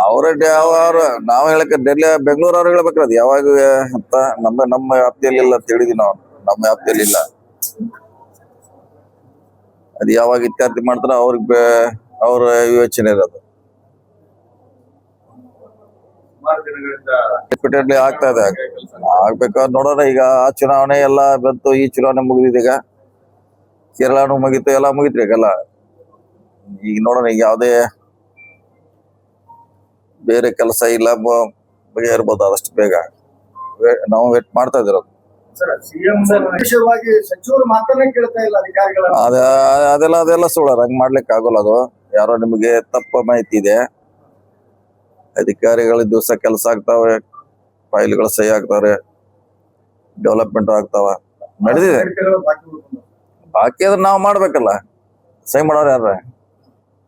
ಅವ್ರ ನಾವ್ ಹೇಳಕ್ ಡೆಲ್ಲಿ ಬೆಂಗಳೂರು ಅವ್ರು ಹೇಳ್ಬೇಕ್ರಿ ಅದು ಯಾವಾಗ ಅಂತ ನಮ್ಮ ವ್ಯಾಪ್ತಿಯಲ್ಲಿ ಇಲ್ಲ ಅಂತ ಹೇಳಿದ್ವಿ ನಾವು. ನಮ್ಮ ವ್ಯಾಪ್ತಿಯಲ್ಲಿ ಇಲ್ಲ, ಅದು ಯಾವಾಗ ಇತ್ಯರ್ಥ ಮಾಡ್ತಾರ ಅವ್ರಿಗೆ ಅವ್ರ ಯೋಚನೆ ಇರೋದು. ರಿಪೀಟೆಡ್ಲಿ ಆಗ್ತಾ ಇದೆ, ಆಗ್ಬೇಕಾದ್ರೆ ನೋಡೋಣ. ಈಗ ಆ ಚುನಾವಣೆ ಎಲ್ಲ ಬಂತು, ಈ ಚುನಾವಣೆ ಮುಗಿದಿದೆ, ಈಗ ಕೇರಳನು ಮುಗೀತು, ಎಲ್ಲ ಮುಗಿತ್ರಿ ಈಗೆಲ್ಲ. ಈಗ ನೋಡೋಣ, ಈಗ ಯಾವ್ದೇ ಬೇರೆ ಕೆಲಸ ಇಲ್ಲ, ಬಗೆಹರ್ಬೋದು ಆದಷ್ಟು ಬೇಗ. ನಾವು ವೇಟ್ ಮಾಡ್ತಾ ಇದಿರೋದು. ಅದೆಲ್ಲ ಸುಳ್ಳ, ಹಂಗ್ ಮಾಡ್ಲಿಕ್ಕೆ ಆಗೋಲ್ಲ. ಅದು ಯಾರೋ ನಿಮಗೆ ತಪ್ಪ ಮಾಹಿತಿ ಇದೆ. ಅಧಿಕಾರಿಗಳ ದಿವಸ ಕೆಲಸ ಆಗ್ತಾವೆ, ಫೈಲ್ಗಳು ಸಹಿ ಆಗ್ತಾವ್ರೆ, ಡೆವಲಪ್ಮೆಂಟ್ ಆಗ್ತಾವ, ನಡೆದಿದೆ. ಬಾಕಿ ಅದ್ರ ನಾವ್ ಮಾಡ್ಬೇಕಲ್ಲ, ಸಹಿ ಮಾಡೋರು ಯಾರ?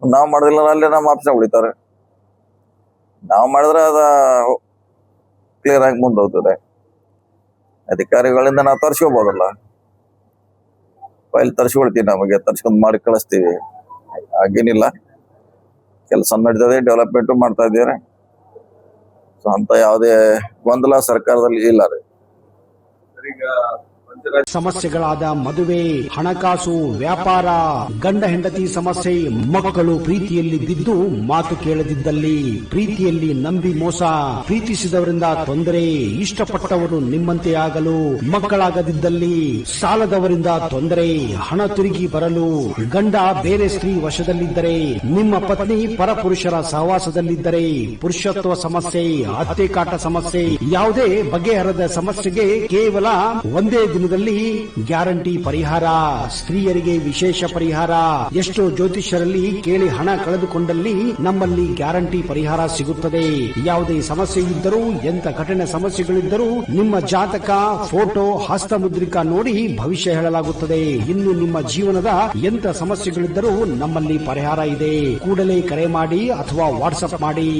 ನಾವ್ ಮಾಡೋದಿಲ್ಲ, ಅಲ್ಲೇ ನಮ್ಮ ಆಪ್ಷನ್ ಉಳಿತಾರೆ. ನಾವ್ ಮಾಡಿದ್ರೆ ಅದ ಕ್ಲಿಯರ್ ಆಗಿ ಮುಂದೆ ಹೋಗ್ತದೆ. ಅಧಿಕಾರಿಗಳಿಂದ ನಾವು ತರ್ಸ್ಕೋಬಹುದಲ್ಲ, ಫೈಲ್ ತರ್ಸ್ಕೊಳ್ತೀವಿ, ನಮಗೆ ತರ್ಸ್ಕೊಂಡ್ ಮಾಡಿ ಕಳಿಸ್ತೀವಿ. ಹಾಗೇನಿಲ್ಲ, ಕೆಲಸ ನಡೀತದೆ, ಡೆವಲಪ್ಮೆಂಟ್ ಮಾಡ್ತಾ ಇದ್ದೀರಾ. ಸೊ ಅಂತ ಯಾವುದೇ ಗೊಂದಲ ಸರ್ಕಾರದಲ್ಲಿ ಇಲ್ಲ ರೀ. ಸಮಸ್ಯೆಗಳಾದ ಮದುವೆ, ಹಣಕಾಸು, ವ್ಯಾಪಾರ, ಗಂಡ ಹೆಂಡತಿ ಸಮಸ್ಯೆ, ಮಕ್ಕಳು ಪ್ರೀತಿಯಲ್ಲಿ ಬಿದ್ದು ಮಾತು ಕೇಳದಿದ್ದಲ್ಲಿ, ಪ್ರೀತಿಯಲ್ಲಿ ನಂಬಿ ಮೋಸ, ಪ್ರೀತಿಸಿದವರಿಂದ ತೊಂದರೆ, ಇಷ್ಟಪಟ್ಟವರು ನಿಮ್ಮಂತೆ ಆಗಲು ಮಕ್ಕಳಾಗದಿದ್ದಲ್ಲಿ, ಸಾಲದವರಿಂದ ತೊಂದರೆ, ಹಣ ತಿರುಗಿ ಬರಲು, ಗಂಡ ಬೇರೆ ಸ್ತ್ರೀ ವಶದಲ್ಲಿದ್ದರೆ, ನಿಮ್ಮ ಪತ್ನಿ ಪರಪುರುಷರ ಸಹವಾಸದಲ್ಲಿದ್ದರೆ, ಪುರುಷತ್ವ ಸಮಸ್ಯೆ, ಅತ್ತೆ ಕಾಟ ಸಮಸ್ಯೆ, ಯಾವುದೇ ಬಗೆಹರದ ಸಮಸ್ಯೆಗೆ ಕೇವಲ ಒಂದೇ ದಿನದಲ್ಲಿ ಗ್ಯಾರಂಟಿ ಪರಿಹಾರ. ಸ್ತ್ರೀಯರಿಗೆ ವಿಶೇಷ ಪರಿಹಾರ. ಎಷ್ಟೋ ಜ್ಯೋತಿಷ್ಯರಲ್ಲಿ ಕೇಳಿ ಹಣ ಕಳೆದುಕೊಂಡಲ್ಲಿ ನಮ್ಮಲ್ಲಿ ಗ್ಯಾರಂಟಿ ಪರಿಹಾರ ಸಿಗುತ್ತದೆ. ಯಾವುದೇ ಸಮಸ್ಯೆ ಇದ್ದರೂ, ಎಂತ ಕಠಿಣ ಸಮಸ್ಯೆಗಳಿದ್ದರೂ ನಿಮ್ಮ ಜಾತಕ, ಫೋಟೋ, ಹಸ್ತಮುದ್ರಿಕಾ ನೋಡಿ ಭವಿಷ್ಯ ಹೇಳಲಾಗುತ್ತದೆ. ಇನ್ನು ನಿಮ್ಮ ಜೀವನದ ಎಂತ ಸಮಸ್ಯೆಗಳಿದ್ದರೂ ನಮ್ಮಲ್ಲಿ ಪರಿಹಾರ ಇದೆ. ಕೂಡಲೇ ಕರೆ ಮಾಡಿ ಅಥವಾ ವಾಟ್ಸ್ಆಪ್ ಮಾಡಿ.